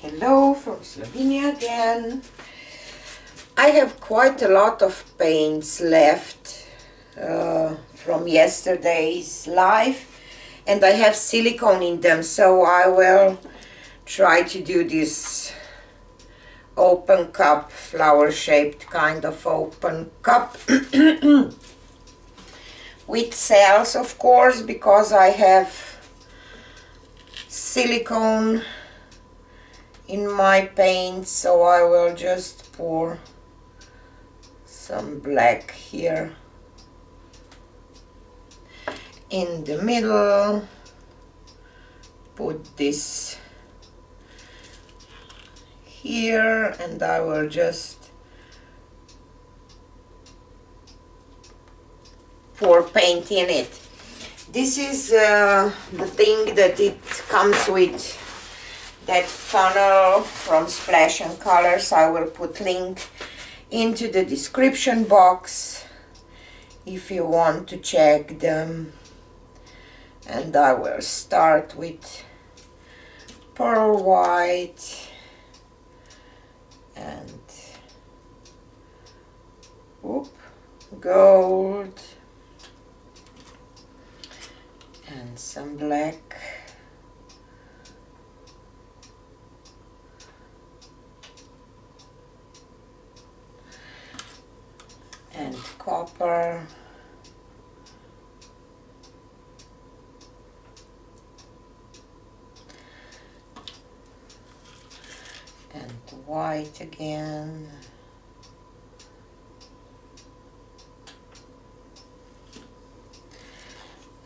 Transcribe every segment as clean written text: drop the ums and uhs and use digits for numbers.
Hello from Slovenia again. I have quite a lot of paints left from yesterday's live, and I have silicone in them, so I will try to do this open cup, flower shaped kind of open cup with cells, of course, because I have silicone in my paint. So I will just pour some black here in the middle, put this here, and I will just pour paint in it. This is the thing that it comes with, that funnel from Splash and Colors. I will put link into the description box if you want to check them. And I will start with pearl white and gold and some black. And copper. And white again.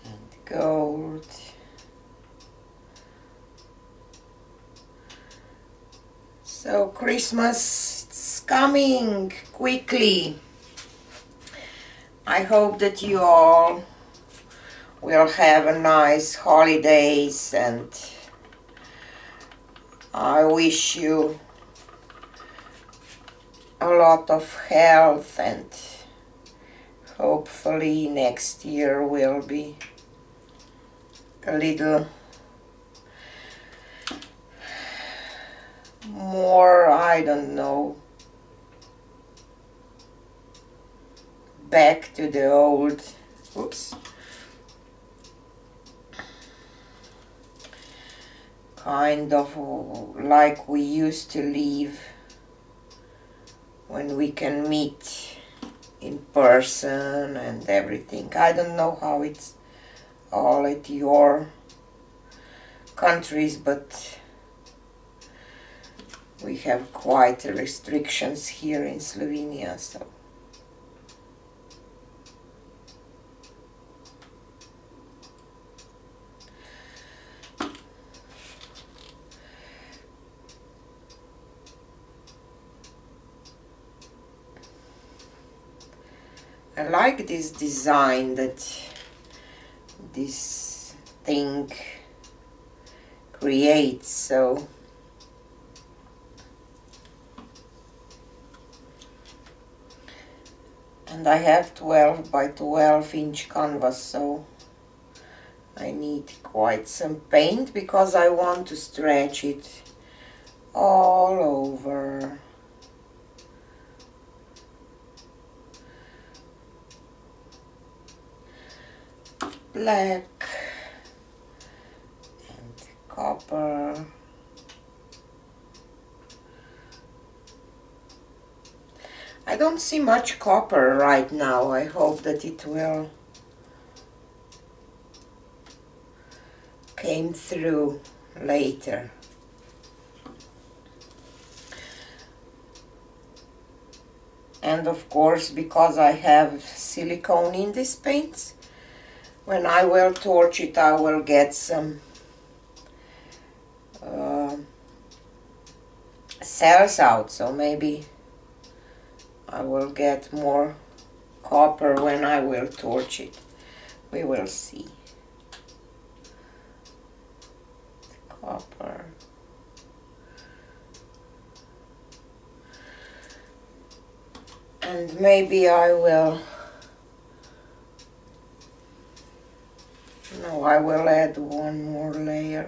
And gold. So Christmas is coming quickly. I hope that you all will have a nice holidays, and I wish you a lot of health, and hopefully next year will be a little more, I don't know, back to the old, kind of like we used to live when we can meet in person and everything. I don't know how it's all at your countries, but we have quite restrictions here in Slovenia, so I like this design that this thing creates. So and I have 12 by 12 inch canvas, so I need quite some paint because I want to stretch it all over. Black and copper. I don't see much copper right now. I hope that it will came through later. And of course, because I have silicone in these paints, when I will torch it, I will get some cells out, so maybe I will get more copper when I will torch it. We will see. Copper. And maybe I will... No, I will add one more layer.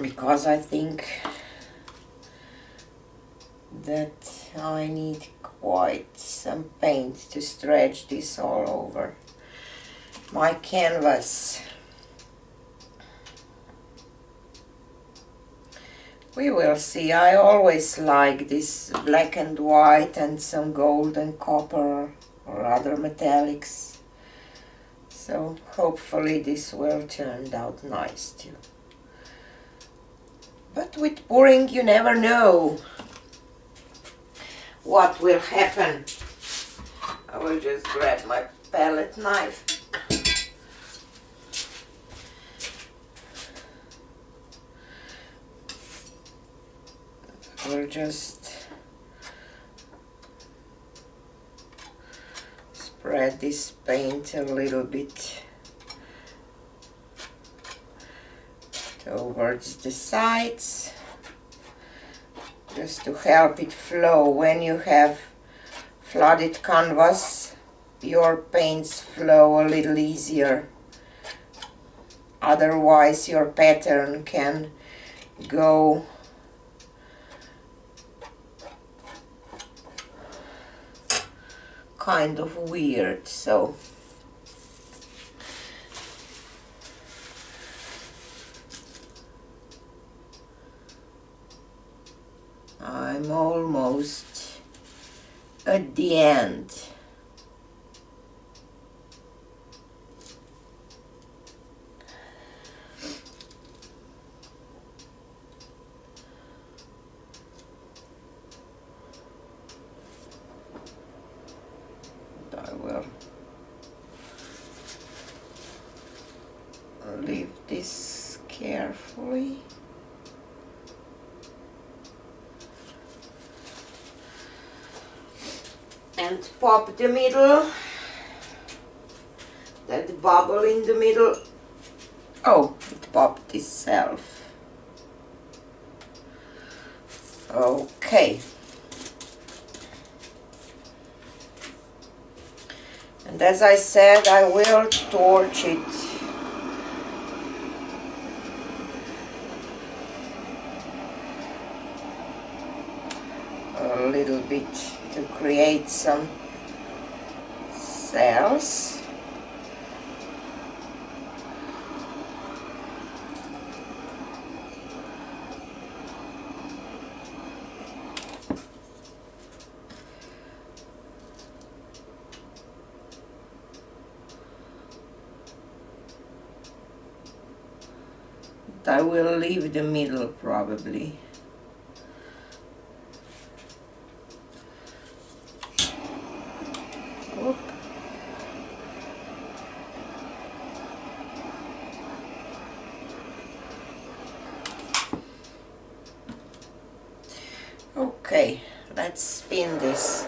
because I think that I need quite some paint to stretch this all over my canvas. We will see. I always like this black and white and some gold and copper or other metallics. So hopefully this will turn out nice too. But with pouring you never know what will happen. I will just grab my palette knife. We'll just spread this paint a little bit towards the sides, just to help it flow. When you have flooded canvas, your paints flow a little easier. Otherwise your pattern can go kind of weird. So I'm almost at the end. I will leave this carefully. And pop the middle, that bubble in the middle. Oh, it popped itself. Okay. And as I said, I will torch it. A little bit to create some cells. I will leave the middle probably. Whoop. Okay, let's spin this.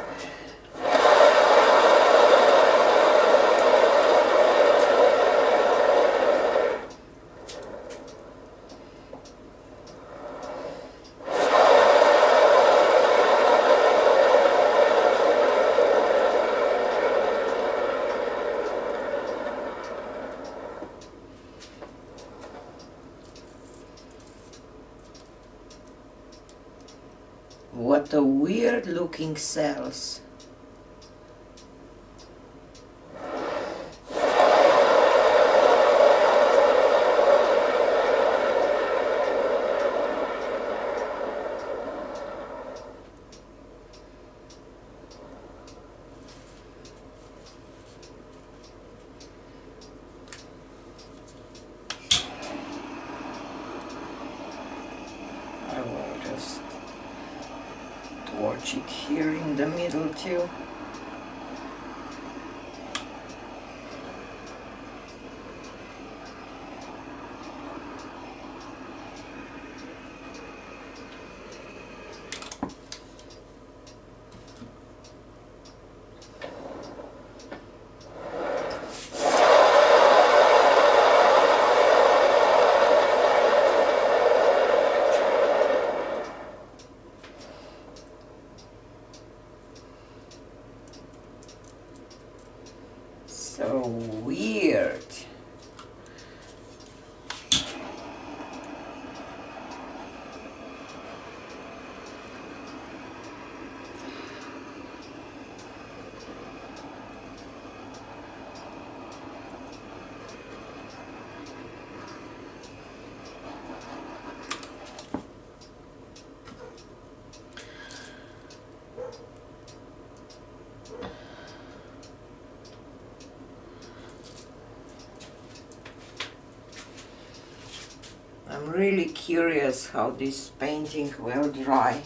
What a weird looking cells. I will just torch it here in the middle too. I'm really curious how this painting will dry.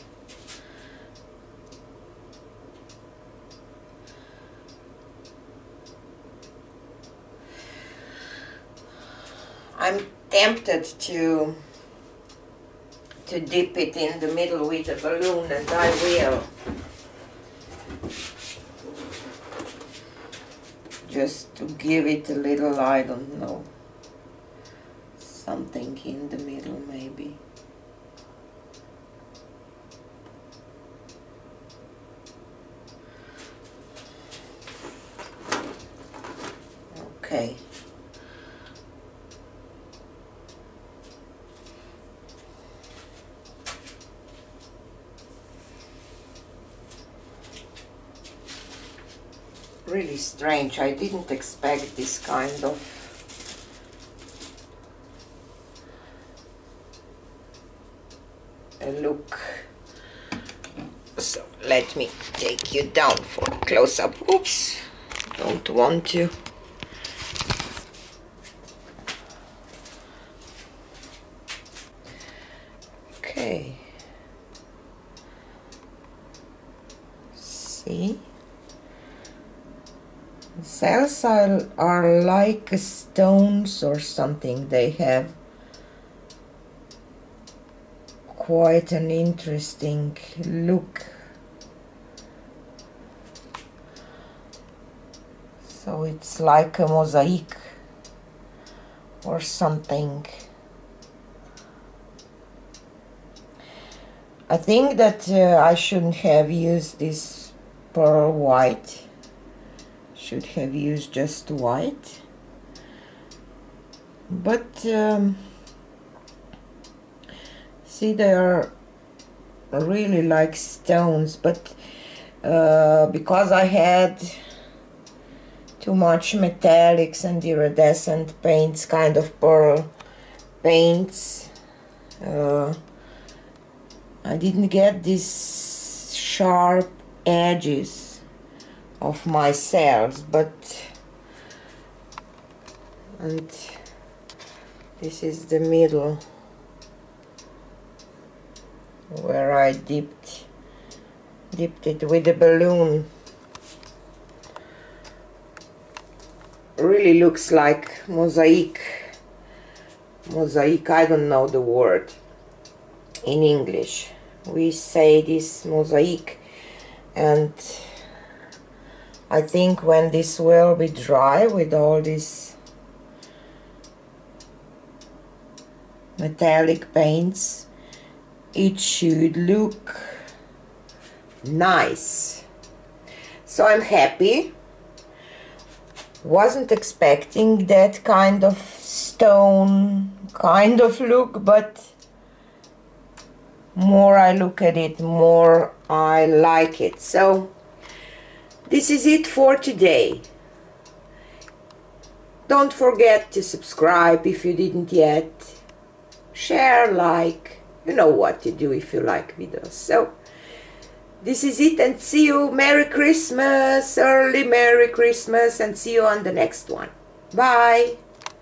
I'm tempted to dip it in the middle with a balloon, and I will. Just to give it a little, I don't know, something in the middle maybe. Okay. Really strange. I didn't expect this kind of a look. So let me take you down for a close-up. Oops, don't want to. Okay. See? Cells are like stones or something. They have quite an interesting look. So it's like a mosaic or something. I think that I shouldn't have used this pearl white. Should have used just white, but see, they are really like stones, but because I had too much metallics and iridescent paints, kind of pearl paints, I didn't get these sharp edges of my cells, and this is the middle where I dipped it with a balloon. Really looks like mosaic. I don't know the word in English. We say this mosaic, and I think when this will be dry with all these metallic paints, it should look nice. So I'm happy. Wasn't expecting that kind of stone kind of look, but more I look at it, more I like it. So this is it for today. Don't forget to subscribe if you didn't yet. Share, like, you know what to do if you like videos. So this is it, and see you. Merry Christmas, early Merry Christmas, and see you on the next one. Bye.